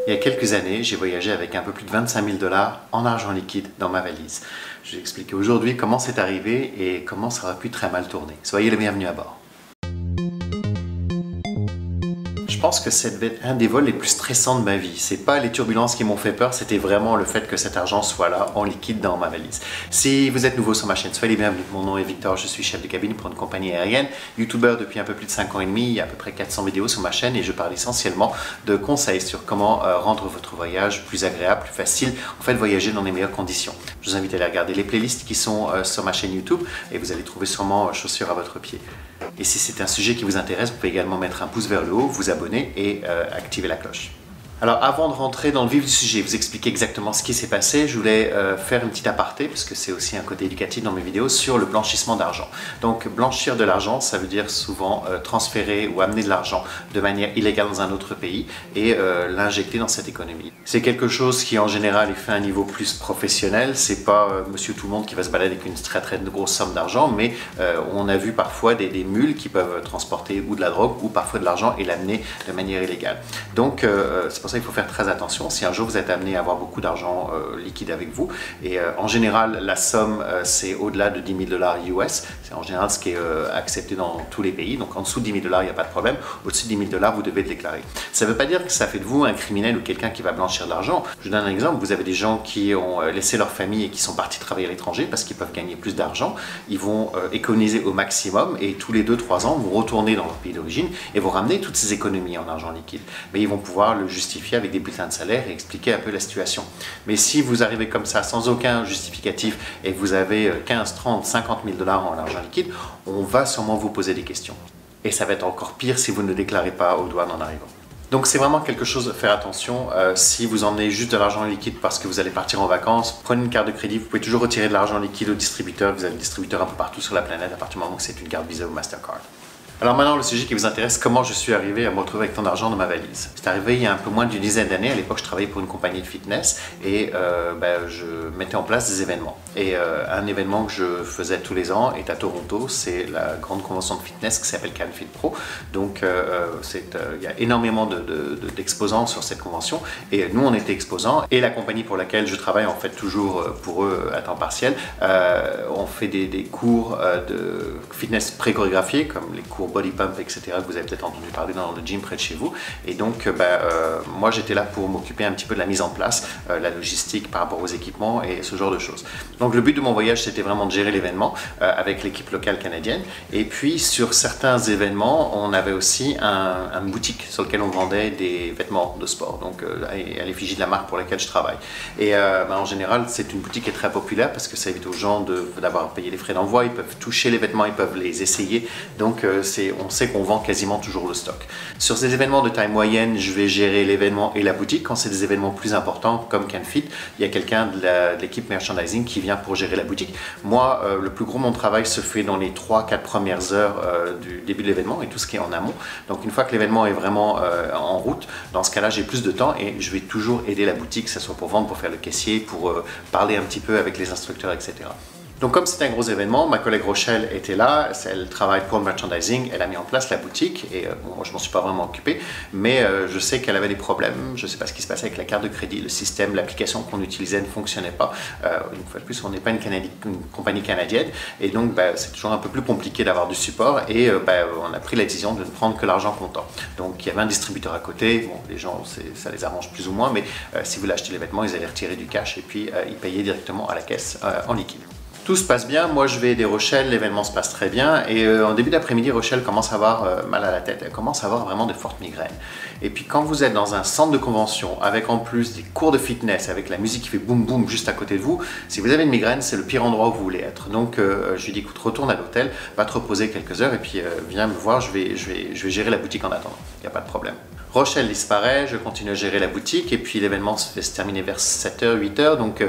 Il y a quelques années, j'ai voyagé avec un peu plus de 25 000 $ en argent liquide dans ma valise. Je vais expliquer aujourd'hui comment c'est arrivé et comment ça aurait pu très mal tourner. Soyez les bienvenus à bord. Je pense que c'est un des vols les plus stressants de ma vie. C'est pas les turbulences qui m'ont fait peur, c'était vraiment le fait que cet argent soit là en liquide dans ma valise. Si vous êtes nouveau sur ma chaîne, soyez les bienvenus. Mon nom est Victor, je suis chef de cabine pour une compagnie aérienne, youtubeur depuis un peu plus de 5 ans et demi. Il y a à peu près 400 vidéos sur ma chaîne et je parle essentiellement de conseils sur comment rendre votre voyage plus agréable, plus facile, en fait voyager dans les meilleures conditions. Je vous invite à aller regarder les playlists qui sont sur ma chaîne YouTube et vous allez trouver sûrement chaussures à votre pied. Et si c'est un sujet qui vous intéresse, vous pouvez également mettre un pouce vers le haut, vous abonner et activer la cloche. Alors avant de rentrer dans le vif du sujet, vous expliquer exactement ce qui s'est passé, je voulais faire une petite aparté, parce que c'est aussi un côté éducatif dans mes vidéos, sur le blanchissement d'argent. Donc blanchir de l'argent, ça veut dire souvent transférer ou amener de l'argent de manière illégale dans un autre pays et l'injecter dans cette économie. C'est quelque chose qui en général est fait à un niveau plus professionnel, c'est pas monsieur tout le monde qui va se balader avec une très grosse somme d'argent, mais on a vu parfois des mules qui peuvent transporter ou de la drogue ou parfois de l'argent et l'amener de manière illégale. Donc c'est pour ça qu'il faut faire très attention si un jour vous êtes amené à avoir beaucoup d'argent liquide avec vous. Et en général, la somme, c'est au-delà de 10 000 $ US. C'est en général ce qui est accepté dans tous les pays. Donc en dessous de 10 000 $, il n'y a pas de problème. Au-dessus de 10 000 $, vous devez le déclarer. Ça ne veut pas dire que ça fait de vous un criminel ou quelqu'un qui va blanchir de l'argent. Je vous donne un exemple. Vous avez des gens qui ont laissé leur famille et qui sont partis travailler à l'étranger parce qu'ils peuvent gagner plus d'argent. Ils vont économiser au maximum et tous les 2-3 ans, vous retournez dans leur pays d'origine et vous ramenez toutes ces économies en argent liquide. Mais ils vont pouvoir le justifier avec des bulletins de salaire et expliquer un peu la situation. Mais si vous arrivez comme ça sans aucun justificatif et que vous avez 15, 30, 50 000 $ en argent liquide, on va sûrement vous poser des questions. Et ça va être encore pire si vous ne le déclarez pas aux douanes en arrivant. Donc c'est vraiment quelque chose à faire attention. Si vous emmenez juste de l'argent liquide parce que vous allez partir en vacances, prenez une carte de crédit, vous pouvez toujours retirer de l'argent liquide au distributeur. Vous avez des distributeurs un peu partout sur la planète à partir du moment où c'est une carte Visa ou Mastercard. Alors maintenant, le sujet qui vous intéresse, comment je suis arrivé à me retrouver avec tant d'argent dans ma valise. C'est arrivé il y a un peu moins d'une dizaine d'années. À l'époque, je travaillais pour une compagnie de fitness et je mettais en place des événements. Et un événement que je faisais tous les ans est à Toronto. C'est la grande convention de fitness qui s'appelle Can Fit Pro. Donc, il y a énormément d'exposants sur cette convention. Et nous, on était exposants. Et la compagnie pour laquelle je travaille, en fait, toujours pour eux à temps partiel, on fait des cours de fitness pré-chorégraphiés, comme les cours body pump, etc., que vous avez peut-être entendu parler dans le gym près de chez vous. Et donc, moi, j'étais là pour m'occuper un petit peu de la mise en place, la logistique par rapport aux équipements et ce genre de choses. Donc, le but de mon voyage, c'était vraiment de gérer l'événement avec l'équipe locale canadienne. Et puis, sur certains événements, on avait aussi une boutique sur laquelle on vendait des vêtements de sport, donc à l'effigie de la marque pour laquelle je travaille. Et en général, c'est une boutique qui est très populaire parce que ça évite aux gens d'avoir payé les frais d'envoi. Ils peuvent toucher les vêtements, ils peuvent les essayer. Donc, on sait qu'on vend quasiment toujours le stock. Sur ces événements de taille moyenne, je vais gérer l'événement et la boutique. Quand c'est des événements plus importants comme CanFit, il y a quelqu'un de l'équipe merchandising qui vient pour gérer la boutique. Moi, le plus gros de mon travail se fait dans les 3-4 premières heures du début de l'événement et tout ce qui est en amont. Donc une fois que l'événement est vraiment en route, dans ce cas-là, j'ai plus de temps et je vais toujours aider la boutique, que ce soit pour vendre, pour faire le caissier, pour parler un petit peu avec les instructeurs, etc. Donc comme c'était un gros événement, ma collègue Rochelle était là, elle travaille pour le merchandising, elle a mis en place la boutique et moi je m'en suis pas vraiment occupé, mais je sais qu'elle avait des problèmes, je sais pas ce qui se passait avec la carte de crédit, le système, l'application qu'on utilisait ne fonctionnait pas. Une fois de plus, on n'est pas une compagnie canadienne et donc c'est toujours un peu plus compliqué d'avoir du support et on a pris la décision de ne prendre que l'argent comptant. Donc il y avait un distributeur à côté, bon les gens ça les arrange plus ou moins, mais si vous voulez acheter les vêtements, ils allaient retirer du cash et puis ils payaient directement à la caisse en liquide. Tout se passe bien, moi je vais aider Rochelle, l'événement se passe très bien et en début d'après-midi, Rochelle commence à avoir mal à la tête, elle commence à avoir vraiment de fortes migraines. Et puis quand vous êtes dans un centre de convention avec en plus des cours de fitness, avec la musique qui fait boum boum juste à côté de vous, si vous avez une migraine, c'est le pire endroit où vous voulez être. Donc je lui dis écoute, retourne à l'hôtel, va te reposer quelques heures et puis viens me voir, je vais gérer la boutique en attendant, il n'y a pas de problème. Rochelle disparaît, je continue à gérer la boutique et puis l'événement se terminer vers 7h, 8h, donc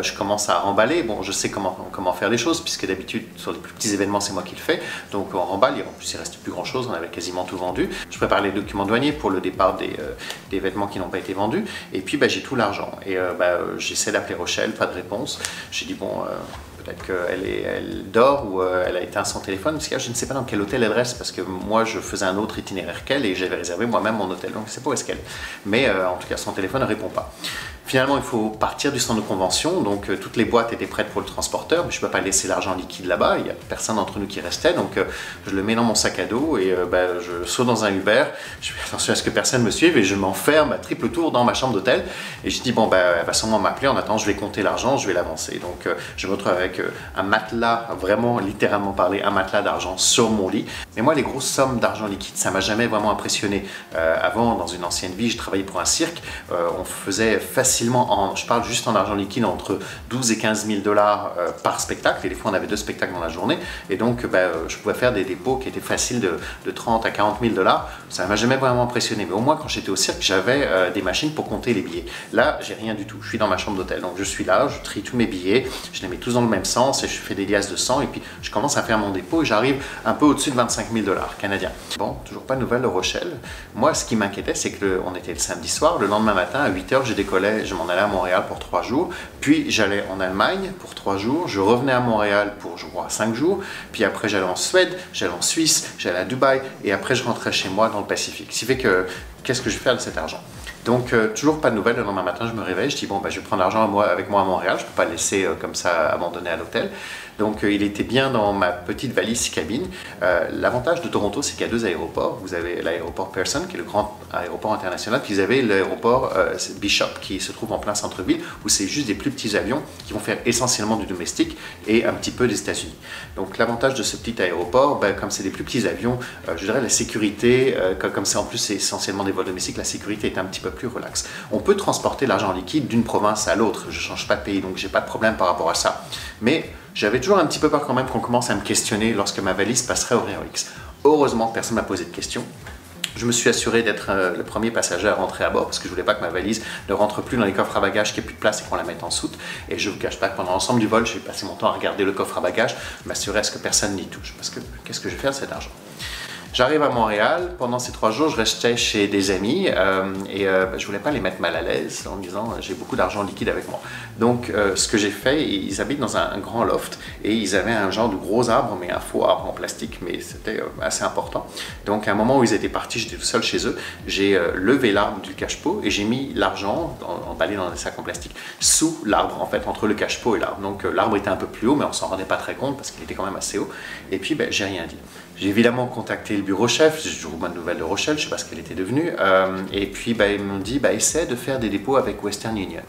je commence à remballer. Bon, je sais comment faire les choses puisque d'habitude sur les plus petits événements c'est moi qui le fais, donc on remballe, en plus il reste plus grand chose, on avait quasiment tout vendu. Je prépare les documents douaniers pour le départ des vêtements qui n'ont pas été vendus et puis j'ai tout l'argent et j'essaie d'appeler Rochelle, pas de réponse. J'ai dit bon, peut-être elle dort ou elle a éteint son téléphone. Parce que je ne sais pas dans quel hôtel elle reste, parce que moi je faisais un autre itinéraire qu'elle et j'avais réservé moi-même mon hôtel, donc je ne sais pas où est-ce qu'elle est. Mais en tout cas, son téléphone ne répond pas. Finalement, il faut partir du centre de convention, donc toutes les boîtes étaient prêtes pour le transporteur, mais je ne peux pas laisser l'argent liquide là-bas, il n'y a personne d'entre nous qui restait, donc je le mets dans mon sac à dos et je saute dans un Uber, je fais attention à ce que personne me suive et je m'enferme à triple tour dans ma chambre d'hôtel et je dis bon elle va sûrement m'appeler, en attendant je vais compter l'argent, je vais l'avancer. Donc je me retrouve avec un matelas, vraiment littéralement parlé, un matelas d'argent sur mon lit. Mais moi les grosses sommes d'argent liquide, ça m'a jamais vraiment impressionné. Avant, dans une ancienne vie, je travaillais pour un cirque, on faisait facilement, je parle juste en argent liquide, entre 12 et 15 000 dollars par spectacle, et des fois on avait 2 spectacles dans la journée, et donc je pouvais faire des dépôts qui étaient faciles de 30 à 40 000 dollars. Ça ne m'a jamais vraiment impressionné, mais au moins quand j'étais au cirque, j'avais des machines pour compter les billets. Là, j'ai rien du tout, je suis dans ma chambre d'hôtel, donc je suis là, je trie tous mes billets, je les mets tous dans le même sens, et je fais des liasses de 100, et puis je commence à faire mon dépôt, et j'arrive un peu au-dessus de 25 000 dollars canadiens. Bon, toujours pas de nouvelles de Rochelle. Moi, ce qui m'inquiétait, c'est qu'on était le samedi soir, le lendemain matin, à 8 h, je décollais, je m'en allais à Montréal pour 3 jours, puis j'allais en Allemagne pour 3 jours, je revenais à Montréal pour, je crois, 5 jours, puis après j'allais en Suède, j'allais en Suisse, j'allais à Dubaï, et après je rentrais chez moi dans le Pacifique. Ce qui fait que, qu'est-ce que je vais faire de cet argent? Donc, toujours pas de nouvelles. Le lendemain matin, je me réveille, je dis bon, je vais prendre l'argent avec moi à Montréal, je ne peux pas le laisser comme ça abandonné à l'hôtel. Donc, il était bien dans ma petite valise cabine. L'avantage de Toronto, c'est qu'il y a 2 aéroports. Vous avez l'aéroport Pearson, qui est le grand aéroport international, puis vous avez l'aéroport Bishop, qui se trouve en plein centre-ville, où c'est juste des plus petits avions qui vont faire essentiellement du domestique et un petit peu des États-Unis. Donc, l'avantage de ce petit aéroport, comme c'est des plus petits avions, je dirais la sécurité, comme c'est en plus c'est essentiellement des vols domestiques, la sécurité est un petit peu plus relaxe. On peut transporter l'argent liquide d'une province à l'autre, je ne change pas de pays, donc j'ai pas de problème par rapport à ça. Mais j'avais toujours un petit peu peur quand même qu'on commence à me questionner lorsque ma valise passerait au rayon X. Heureusement, personne ne m'a posé de questions. Je me suis assuré d'être le premier passager à rentrer à bord parce que je voulais pas que ma valise ne rentre plus dans les coffres à bagages, qu'il n'y ait plus de place et qu'on la mette en soute. Et je ne vous cache pas que pendant l'ensemble du vol, j'ai passé mon temps à regarder le coffre à bagages, m'assurer à ce que personne n'y touche. Parce que qu'est-ce que je vais faire de cet argent? J'arrive à Montréal, pendant ces 3 jours, je restais chez des amis je voulais pas les mettre mal à l'aise en me disant j'ai beaucoup d'argent liquide avec moi. Donc ce que j'ai fait, ils habitent dans un grand loft et ils avaient un genre de gros arbre, mais un faux arbre en plastique, mais c'était assez important. Donc à un moment où ils étaient partis, j'étais tout seul chez eux, j'ai levé l'arbre du cache-pot et j'ai mis l'argent emballé dans des sacs en plastique sous l'arbre, en fait, entre le cache-pot et l'arbre. Donc l'arbre était un peu plus haut, mais on s'en rendait pas très compte parce qu'il était quand même assez haut. Et puis j'ai rien dit. J'ai évidemment contacté le bureau chef, j'ai toujours pas de nouvelles de Rochelle, je ne sais pas ce qu'elle était devenue. Et puis ils m'ont dit, essaie de faire des dépôts avec Western Union.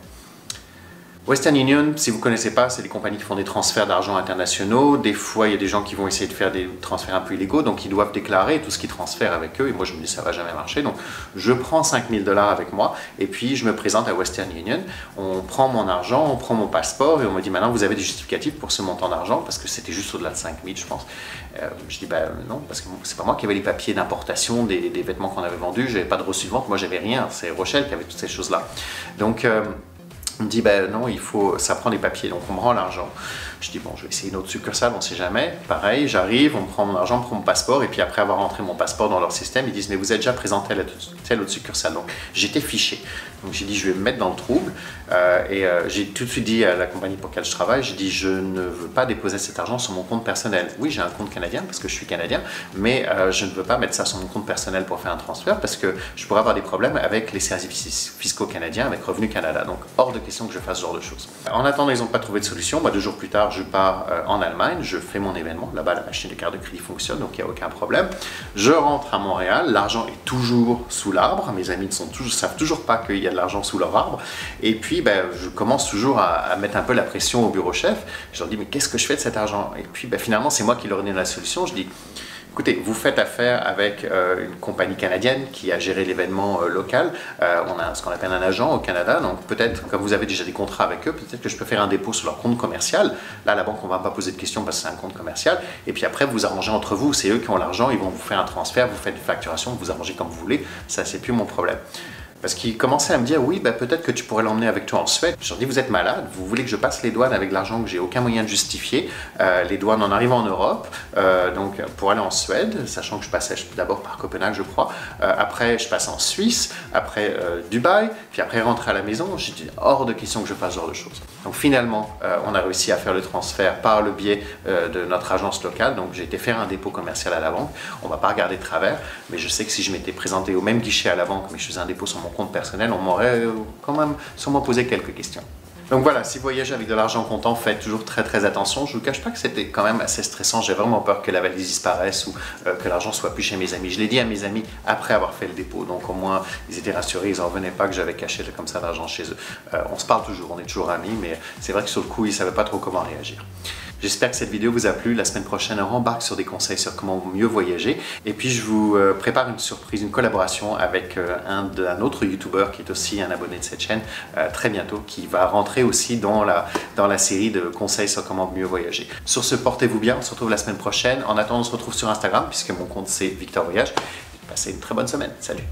Western Union, si vous ne connaissez pas, c'est des compagnies qui font des transferts d'argent internationaux. Des fois, il y a des gens qui vont essayer de faire des transferts un peu illégaux, donc ils doivent déclarer tout ce qu'ils transfèrent avec eux. Et moi, je me dis, ça ne va jamais marcher. Donc, je prends 5 000 dollars avec moi et puis je me présente à Western Union. On prend mon argent, on prend mon passeport et on me dit, maintenant, vous avez des justificatifs pour ce montant d'argent parce que c'était juste au-delà de 5 000, je pense. Je dis, non, parce que c'est pas moi qui avais les papiers d'importation des vêtements qu'on avait vendus. Je n'avais pas de reçu de vente. Moi, j'avais rien. C'est Rochelle qui avait toutes ces choses-là. Donc, on me dit, non, ça prend des papiers, donc on me rend l'argent. Je dis, bon, je vais essayer une autre succursale, on ne sait jamais. Pareil, j'arrive, on me prend mon argent, on me prend mon passeport, et puis après avoir rentré mon passeport dans leur système, ils disent, mais vous êtes déjà présenté à telle autre succursale. Donc, j'étais fiché. Donc, j'ai dit, je vais me mettre dans le trouble. J'ai tout de suite dit à la compagnie pour laquelle je travaille, j'ai dit, je ne veux pas déposer cet argent sur mon compte personnel. Oui, j'ai un compte canadien, parce que je suis canadien, mais je ne veux pas mettre ça sur mon compte personnel pour faire un transfert, parce que je pourrais avoir des problèmes avec les services fiscaux canadiens, avec Revenu Canada. Donc, hors de question que je fasse ce genre de choses. En attendant, ils n'ont pas trouvé de solution. 2 jours plus tard, je pars en Allemagne, je fais mon événement. Là-bas, la machine de carte de crédit fonctionne, donc il n'y a aucun problème. Je rentre à Montréal, l'argent est toujours sous l'arbre. Mes amis ne savent toujours pas qu'il y a de l'argent sous leur arbre. Et puis, je commence toujours à mettre un peu la pression au bureau chef. Je leur dis, mais qu'est-ce que je fais de cet argent? Et puis, finalement, c'est moi qui leur donne la solution. Je dis, écoutez, vous faites affaire avec une compagnie canadienne qui a géré l'événement local. On a ce qu'on appelle un agent au Canada. Donc peut-être, comme vous avez déjà des contrats avec eux, peut-être que je peux faire un dépôt sur leur compte commercial. Là, la banque, on ne va pas poser de questions parce que c'est un compte commercial. Et puis après, vous arrangez entre vous. C'est eux qui ont l'argent. Ils vont vous faire un transfert, vous faites une facturation, vous arrangez comme vous voulez. Ça, c'est plus mon problème. Parce qu'ils commençaient à me dire, oui, peut-être que tu pourrais l'emmener avec toi en Suède. Je leur dis, vous êtes malade, vous voulez que je passe les douanes avec de l'argent que j'ai aucun moyen de justifier. Les douanes en arrivant en Europe, donc pour aller en Suède, sachant que je passais d'abord par Copenhague, je crois. Après, je passe en Suisse, après Dubaï, puis après rentrer à la maison. J'ai dit, hors de question que je fasse ce genre de choses. Donc finalement, on a réussi à faire le transfert par le biais de notre agence locale. Donc j'ai été faire un dépôt commercial à la banque. On ne va pas regarder de travers, mais je sais que si je m'étais présenté au même guichet à la banque, mais je faisais un dépôt sur mon compte personnel, on m'aurait quand même sûrement posé quelques questions. Donc voilà, si vous voyagez avec de l'argent comptant, faites toujours très attention. Je ne vous cache pas que c'était quand même assez stressant. J'ai vraiment peur que la valise disparaisse ou que l'argent soit plus chez mes amis. Je l'ai dit à mes amis après avoir fait le dépôt. Donc au moins, ils étaient rassurés. Ils n'en revenaient pas que j'avais caché comme ça l'argent chez eux. On se parle toujours, on est toujours amis, mais c'est vrai que sur le coup, ils ne savaient pas trop comment réagir. J'espère que cette vidéo vous a plu. La semaine prochaine, on rembarque sur des conseils sur comment mieux voyager. Et puis, je vous prépare une surprise, une collaboration avec un autre YouTuber qui est aussi un abonné de cette chaîne très bientôt, qui va rentrer aussi dans la série de conseils sur comment mieux voyager. Sur ce, portez-vous bien. On se retrouve la semaine prochaine. En attendant, on se retrouve sur Instagram, puisque mon compte, c'est Victor Voyage. Passez une très bonne semaine. Salut!